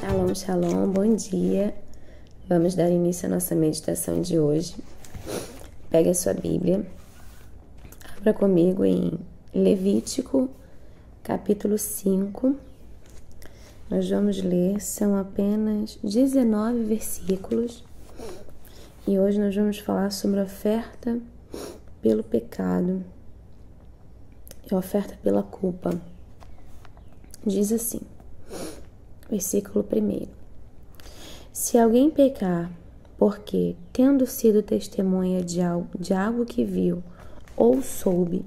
Shalom, shalom, bom dia. Vamos dar início à nossa meditação de hoje. Pegue a sua Bíblia, abra comigo em Levítico, capítulo 5. Nós vamos ler, são apenas 19 versículos. E hoje nós vamos falar sobre a oferta pelo pecado e a oferta pela culpa. Diz assim, versículo 1. Se alguém pecar, porque, tendo sido testemunha de algo que viu ou soube,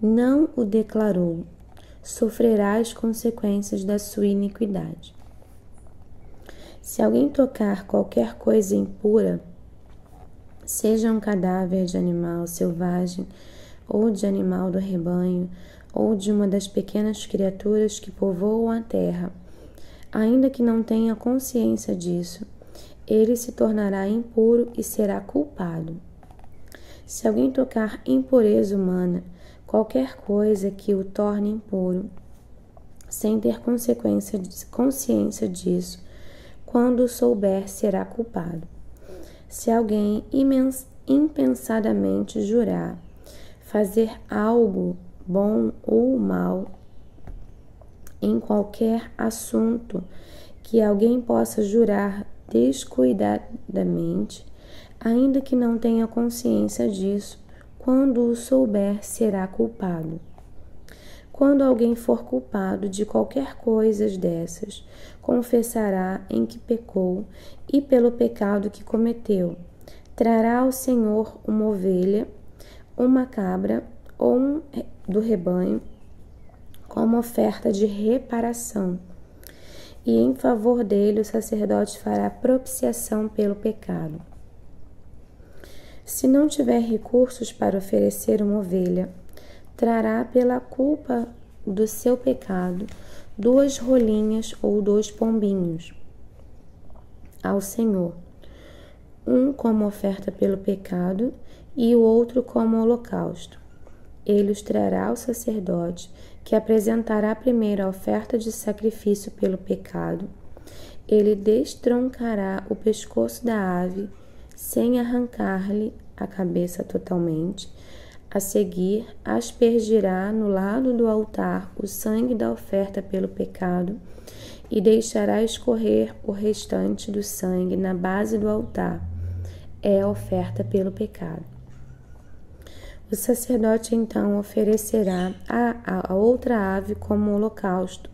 não o declarou, sofrerá as consequências da sua iniquidade. Se alguém tocar qualquer coisa impura, seja um cadáver de animal selvagem, ou de animal do rebanho, ou de uma das pequenas criaturas que povoam a terra, ainda que não tenha consciência disso, ele se tornará impuro e será culpado. Se alguém tocar impureza humana, qualquer coisa que o torne impuro, sem ter consciência disso, quando o souber, será culpado. Se alguém impensadamente jurar fazer algo bom ou mal em qualquer assunto que alguém possa jurar descuidadamente, ainda que não tenha consciência disso, quando o souber, será culpado. Quando alguém for culpado de qualquer coisa dessas, confessará em que pecou e pelo pecado que cometeu. Trará ao Senhor uma ovelha, uma cabra ou do rebanho, como oferta de reparação. E em favor dele o sacerdote fará propiciação pelo pecado. Se não tiver recursos para oferecer uma ovelha, trará pela culpa do seu pecado 2 rolinhas ou 2 pombinhos ao Senhor, um como oferta pelo pecado e o outro como holocausto. Ele os trará ao sacerdote, que apresentará primeiro a oferta de sacrifício pelo pecado. Ele destroncará o pescoço da ave, sem arrancar-lhe a cabeça totalmente. A seguir, aspergirá no lado do altar o sangue da oferta pelo pecado e deixará escorrer o restante do sangue na base do altar. É a oferta pelo pecado. O sacerdote então oferecerá a outra ave como holocausto,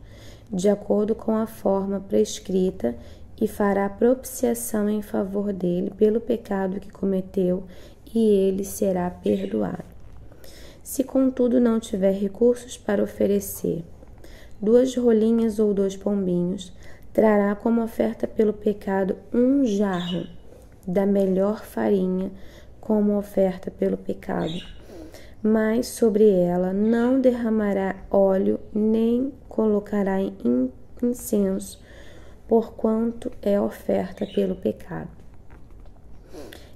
de acordo com a forma prescrita, e fará propiciação em favor dele pelo pecado que cometeu, e ele será perdoado. Se, contudo, não tiver recursos para oferecer 2 rolinhas ou 2 pombinhos, trará como oferta pelo pecado 1 jarro da melhor farinha como oferta pelo pecado. Mas sobre ela não derramará óleo, nem colocará incenso, porquanto é oferta pelo pecado.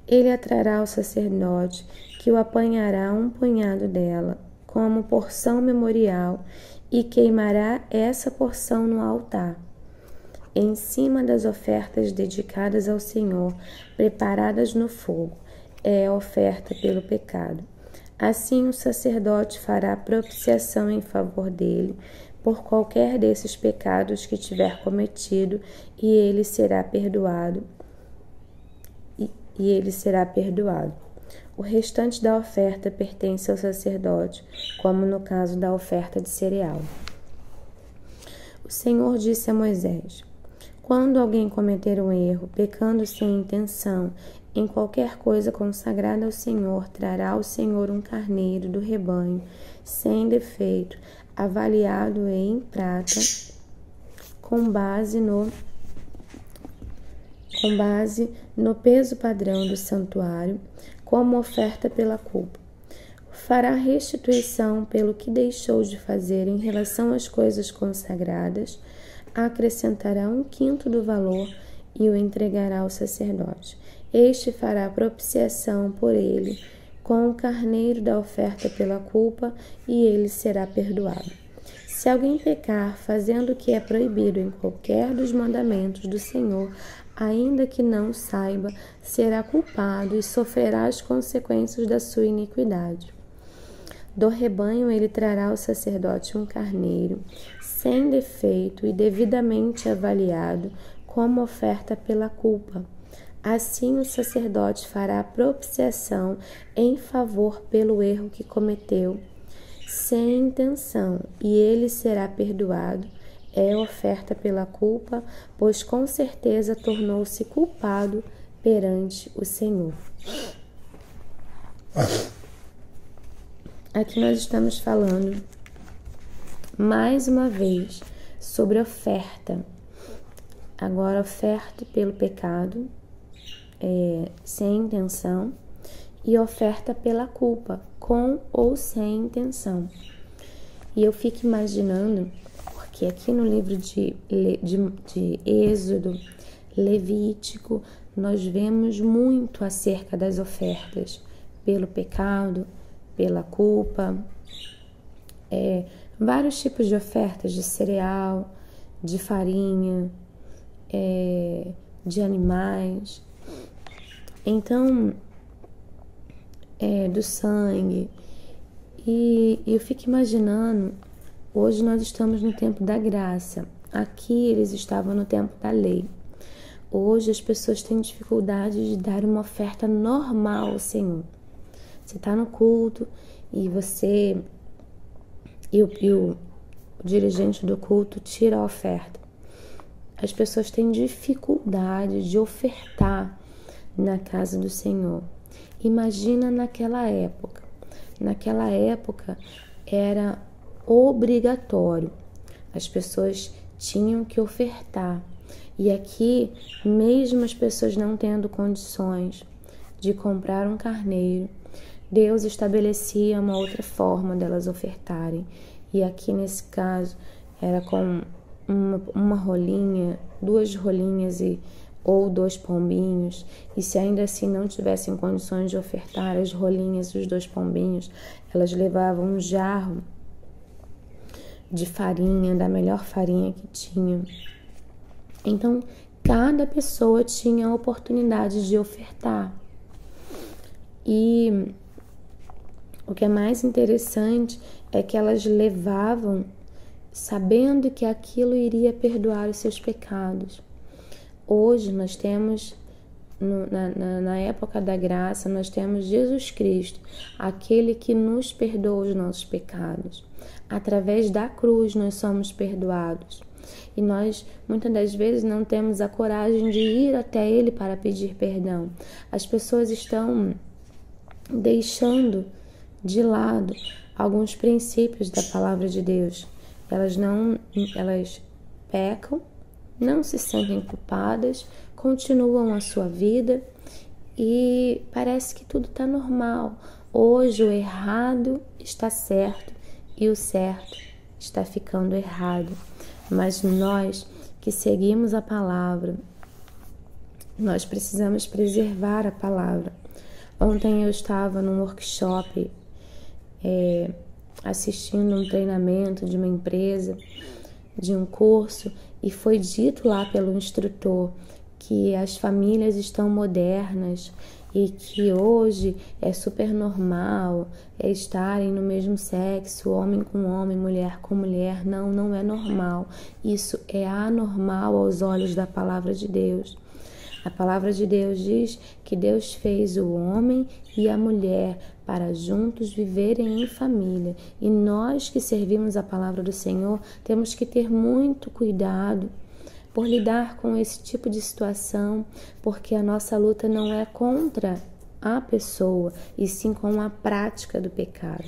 Ele a trará ao sacerdote, que o apanhará um punhado dela, como porção memorial, e queimará essa porção no altar, em cima das ofertas dedicadas ao Senhor, preparadas no fogo. É a oferta pelo pecado. Assim o sacerdote fará propiciação em favor dele por qualquer desses pecados que tiver cometido, e ele será perdoado. O restante da oferta pertence ao sacerdote, como no caso da oferta de cereal. O Senhor disse a Moisés: quando alguém cometer um erro, pecando sem intenção, em qualquer coisa consagrada ao Senhor, trará ao Senhor um carneiro do rebanho, sem defeito, avaliado em prata, com base no peso padrão do santuário, como oferta pela culpa. Fará restituição pelo que deixou de fazer em relação às coisas consagradas, acrescentará 1/5 do valor e o entregará ao sacerdote. Este fará propiciação por ele com o carneiro da oferta pela culpa, e ele será perdoado. Se alguém pecar fazendo o que é proibido em qualquer dos mandamentos do Senhor, ainda que não saiba, será culpado e sofrerá as consequências da sua iniquidade. Do rebanho ele trará ao sacerdote um carneiro, sem defeito e devidamente avaliado, como oferta pela culpa. Assim o sacerdote fará propiciação em favor pelo erro que cometeu, sem intenção, e ele será perdoado. É oferta pela culpa, pois com certeza tornou-se culpado perante o Senhor. Aqui nós estamos falando, mais uma vez, sobre oferta. Agora, oferta pelo pecado, sem intenção, e oferta pela culpa, com ou sem intenção. E eu fico imaginando, porque aqui no livro de Êxodo, Levítico, nós vemos muito acerca das ofertas pelo pecado, pela culpa, vários tipos de ofertas de cereal, de farinha, de animais, então, do sangue. E eu fico imaginando, hoje nós estamos no tempo da graça, aqui eles estavam no tempo da lei. Hoje as pessoas têm dificuldade de dar uma oferta normal ao Senhor. Você está no culto e o dirigente do culto tira a oferta. As pessoas têm dificuldade de ofertar na casa do Senhor. Imagina naquela época. Naquela época era obrigatório. As pessoas tinham que ofertar. E aqui, mesmo as pessoas não tendo condições de comprar um carneiro, Deus estabelecia uma outra forma delas ofertarem. E aqui nesse caso era com uma rolinha, 2 rolinhas ou 2 pombinhos. E se ainda assim não tivessem condições de ofertar as rolinhas e os 2 pombinhos, elas levavam um jarro de farinha, da melhor farinha que tinha. Então, cada pessoa tinha a oportunidade de ofertar. E o que é mais interessante é que elas levavam sabendo que aquilo iria perdoar os seus pecados. Hoje nós temos, na época da graça, nós temos Jesus Cristo, aquele que nos perdoa os nossos pecados. Através da cruz nós somos perdoados. E nós, muitas das vezes, não temos a coragem de ir até Ele para pedir perdão. As pessoas estão deixando de lado alguns princípios da palavra de Deus. Elas pecam, não se sentem culpadas, continuam a sua vida e parece que tudo está normal. Hoje o errado está certo e o certo está ficando errado. Mas nós que seguimos a palavra, nós precisamos preservar a palavra. Ontem eu estava num workshop assistindo um treinamento de uma empresa, de um curso, e foi dito lá pelo instrutor que as famílias estão modernas e que hoje é super normal estarem no mesmo sexo, homem com homem, mulher com mulher. Não, não é normal. Isso é anormal aos olhos da palavra de Deus. A palavra de Deus diz que Deus fez o homem e a mulher para juntos viverem em família. E nós que servimos a palavra do Senhor temos que ter muito cuidado por lidar com esse tipo de situação, porque a nossa luta não é contra a pessoa, e sim com a prática do pecado.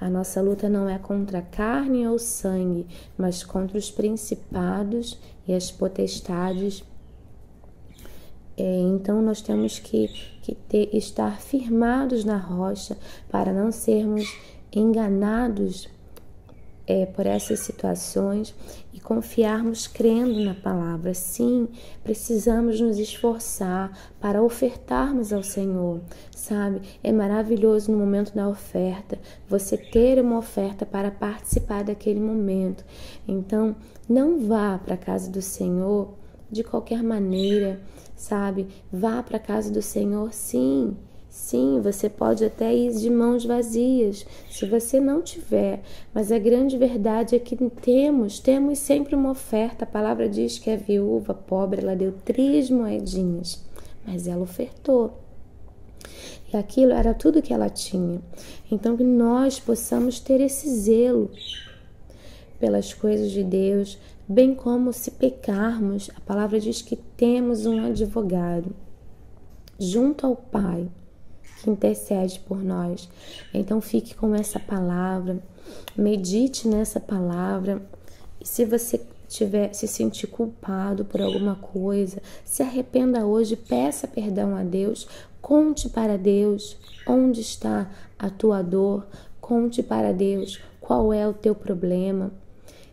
A nossa luta não é contra a carne ou sangue, mas contra os principados e as potestades. Então nós temos que estar firmados na rocha para não sermos enganados por essas situações e confiarmos crendo na palavra. Sim, precisamos nos esforçar para ofertarmos ao Senhor, sabe? É maravilhoso no momento da oferta, você ter uma oferta para participar daquele momento. Então, não vá para a casa do Senhor de qualquer maneira, sabe? Vá para a casa do Senhor, sim. Sim, você pode até ir de mãos vazias, se você não tiver, mas a grande verdade é que temos sempre uma oferta. A palavra diz que a viúva pobre, ela deu 3 moedinhas, mas ela ofertou. E aquilo era tudo que ela tinha. Então, que nós possamos ter esse zelo pelas coisas de Deus, bem como se pecarmos, a palavra diz que temos um advogado junto ao Pai, que intercede por nós. Então fique com essa palavra, medite nessa palavra, e se você se sentir culpado por alguma coisa, se arrependa hoje, peça perdão a Deus, conte para Deus onde está a tua dor, conte para Deus qual é o teu problema.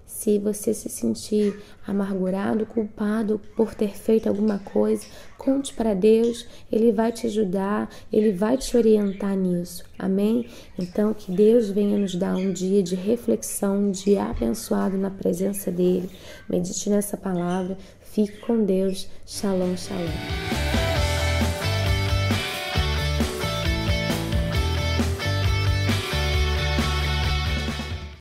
Se você se sentir amargurado, culpado por ter feito alguma coisa, conte para Deus, Ele vai te ajudar, Ele vai te orientar nisso, amém? Então, que Deus venha nos dar um dia de reflexão, um dia abençoado na presença dEle. Medite nessa palavra, fique com Deus, shalom, shalom.